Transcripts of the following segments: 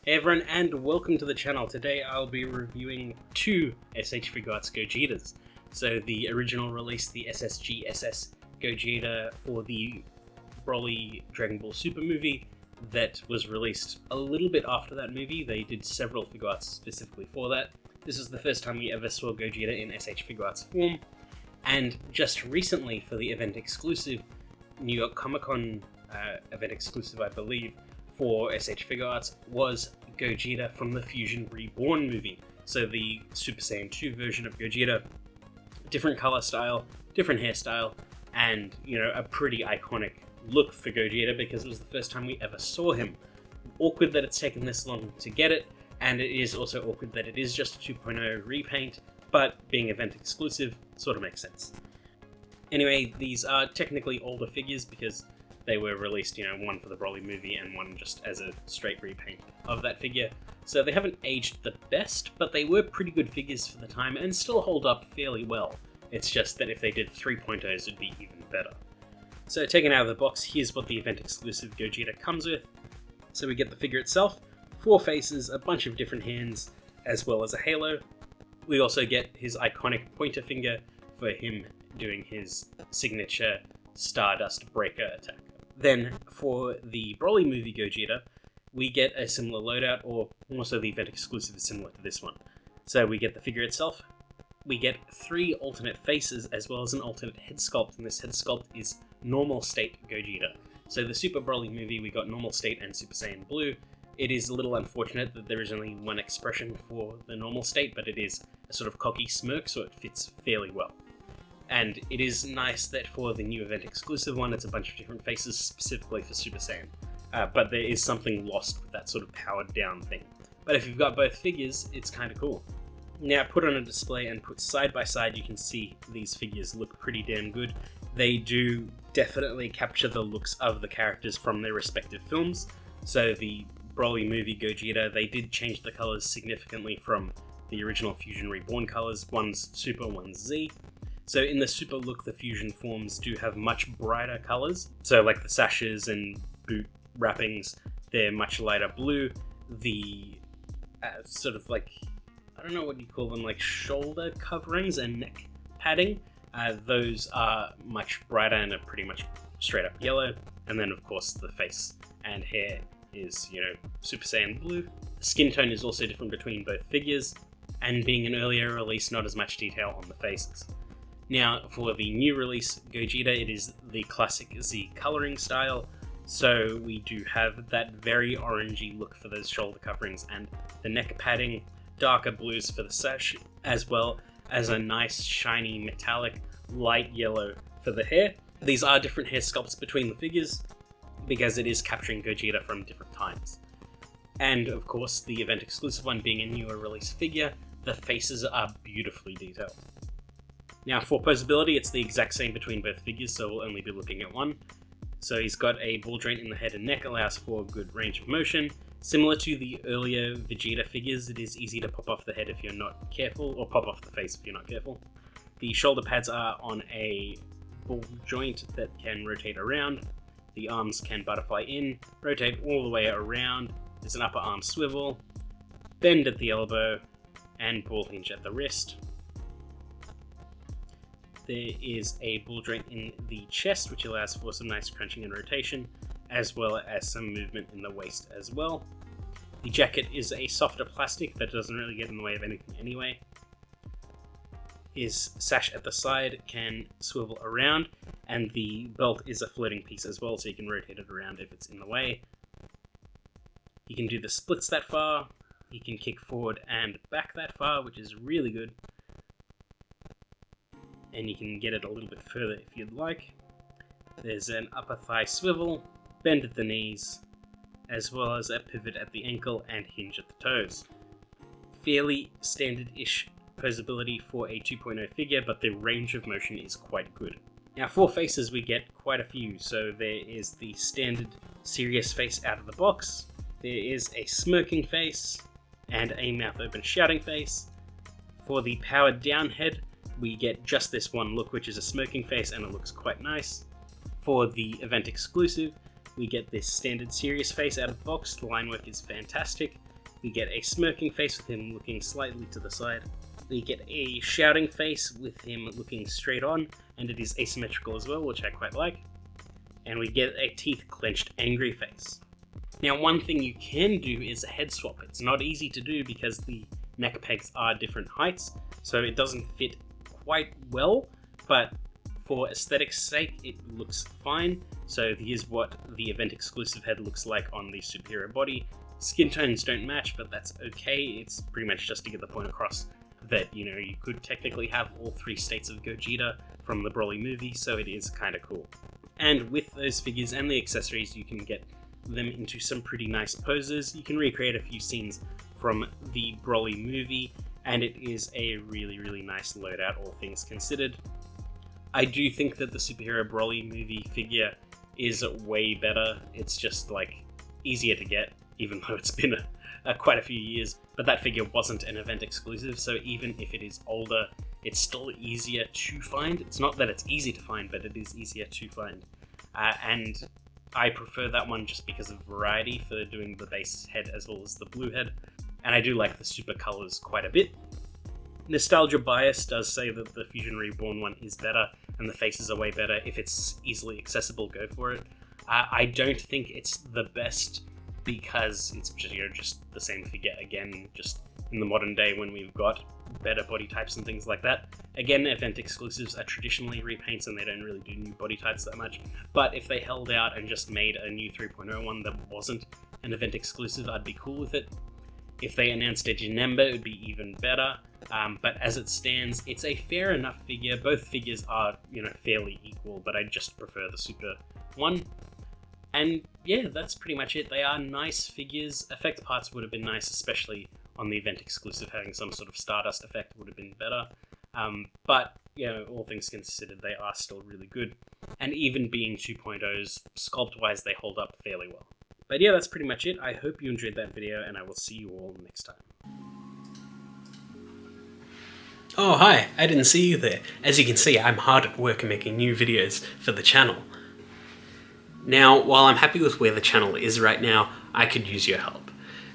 Hey everyone, and welcome to the channel. Today I'll be reviewing two S.H.FIguarts Gogetas. So the original release, the SSGSS Gogeta for the Broly Dragon Ball Super movie that was released a little bit after that movie. They did several Figuarts specifically for that. This is the first time we ever saw Gogeta in S.H.FIguarts form. And just recently, for the event exclusive, New York Comic Con event exclusive I believe, for S.H.FIguarts was Gogeta from the Fusion Reborn movie. So the Super Saiyan 2 version of Gogeta, different color style, different hairstyle, and, you know, a pretty iconic look for Gogeta because it was the first time we ever saw him. Awkward that it's taken this long to get it, and it is also awkward that it is just a 2.0 repaint, but being event exclusive sort of makes sense. Anyway, these are technically older figures because they were released, you know, one for the Broly movie and one just as a straight repaint of that figure. So they haven't aged the best, but they were pretty good figures for the time and still hold up fairly well. It's just that if they did 3.0s, it'd be even better. So taken out of the box, here's what the event exclusive Gogeta comes with. So we get the figure itself, 4 faces, a bunch of different hands, as well as a halo. We also get his iconic pointer finger for him doing his signature Stardust Breaker attack. Then, for the Broly movie Gogeta, we get a similar loadout, or also the event exclusive is similar to this one. So we get the figure itself, we get 3 alternate faces, as well as an alternate head sculpt, and this head sculpt is normal state Gogeta. So the Super Broly movie, we got normal state and Super Saiyan Blue. It is a little unfortunate that there is only one expression for the normal state, but it is a sort of cocky smirk, so it fits fairly well. And it is nice that for the new event exclusive one, it's a bunch of different faces specifically for Super Saiyan. But there is something lost with that sort of powered down thing. But if you've got both figures, it's kind of cool. Now, put on a display and put side by side, you can see these figures look pretty damn good. They do definitely capture the looks of the characters from their respective films. So the Broly movie Gogeta, they did change the colors significantly from the original Fusion Reborn colors. One's Super, one's Z. So in the Super look, the Fusion forms do have much brighter colors. So like the sashes and boot wrappings, they're much lighter blue. The sort of like, I don't know what you call them, like shoulder coverings and neck padding, those are much brighter and are pretty much straight up yellow. And then of course the face and hair is, you know, Super Saiyan Blue. The skin tone is also different between both figures, and being an earlier release, not as much detail on the faces. Now, for the new release Gogeta, it is the classic Z coloring style, so we do have that very orangey look for those shoulder coverings and the neck padding, darker blues for the sash, as well as a nice shiny metallic light yellow for the hair. These are different hair sculpts between the figures, because it is capturing Gogeta from different times. And of course, the event exclusive one being a newer release figure, the faces are beautifully detailed. Now for posability, it's the exact same between both figures, so we'll only be looking at one. So he's got a ball joint in the head and neck, allows for good range of motion. Similar to the earlier Vegeta figures, it is easy to pop off the head if you're not careful, or pop off the face if you're not careful. The shoulder pads are on a ball joint that can rotate around. The arms can butterfly in, rotate all the way around. There's an upper arm swivel, bend at the elbow, and ball hinge at the wrist. There is a ball joint in the chest, which allows for some nice crunching and rotation, as well as some movement in the waist as well. The jacket is a softer plastic that doesn't really get in the way of anything anyway. His sash at the side can swivel around, and the belt is a floating piece as well, so you can rotate it around if it's in the way. He can do the splits that far, he can kick forward and back that far, which is really good. And you can get it a little bit further if you'd like. There's an upper thigh swivel, bend at the knees, as well as a pivot at the ankle and hinge at the toes. Fairly standard-ish posability for a 2.0 figure, but the range of motion is quite good. Now for faces, we get quite a few. So there is the standard serious face out of the box, there is a smirking face, and a mouth open shouting face. For the powered down head, we get just this one look, which is a smirking face, and it looks quite nice. For the event exclusive, we get this standard serious face out of the box. The line work is fantastic. We get a smirking face with him looking slightly to the side. We get a shouting face with him looking straight on, and it is asymmetrical as well, which I quite like. And we get a teeth clenched angry face. Now, one thing you can do is a head swap. It's not easy to do because the neck pegs are different heights, so it doesn't fit quite well, but for aesthetics sake, it looks fine. So here's what the event exclusive head looks like on the superhero body. Skin tones don't match, but that's okay. It's pretty much just to get the point across that, you know, you could technically have all 3 states of Gogeta from the Broly movie, so it is kind of cool. And with those figures and the accessories, you can get them into some pretty nice poses. You can recreate a few scenes from the Broly movie, and it is a really, really nice loadout, all things considered. I do think that the superhero Broly movie figure is way better. It's just, like, easier to get, even though it's been quite a few years. But that figure wasn't an event exclusive, so even if it is older, it's still easier to find. It's not that it's easy to find, but it is easier to find. And I prefer that one just because of variety for doing the base head as well as the blue head. And I do like the super colors quite a bit. Nostalgia bias does say that the Fusion Reborn one is better, and the faces are way better. If it's easily accessible, go for it. I don't think it's the best because it's just, you know, just the same figure again, just in the modern day when we've got better body types and things like that. Again, event exclusives are traditionally repaints and they don't really do new body types that much, but if they held out and just made a new 3.0 one that wasn't an event exclusive, I'd be cool with it. If they announced a Janemba, it would be even better, but as it stands, it's a fair enough figure. Both figures are, you know, fairly equal, but I just prefer the super one. And yeah, that's pretty much it. They are nice figures. Effect parts would have been nice, especially on the event exclusive. Having some sort of Stardust effect would have been better. But, you know, all things considered, they are still really good. And even being 2.0s, sculpt-wise, they hold up fairly well. But yeah, that's pretty much it. I hope you enjoyed that video, and I will see you all next time. Oh, hi. I didn't see you there. As you can see, I'm hard at work making new videos for the channel. Now, while I'm happy with where the channel is right now, I could use your help.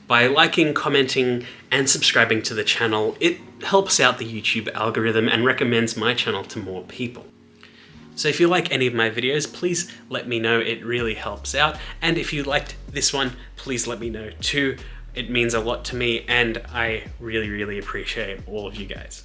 By liking, commenting, and subscribing to the channel, it helps out the YouTube algorithm and recommends my channel to more people. So if you like any of my videos, please let me know. It really helps out. And if you liked this one, please let me know too. It means a lot to me, and I really, really appreciate all of you guys.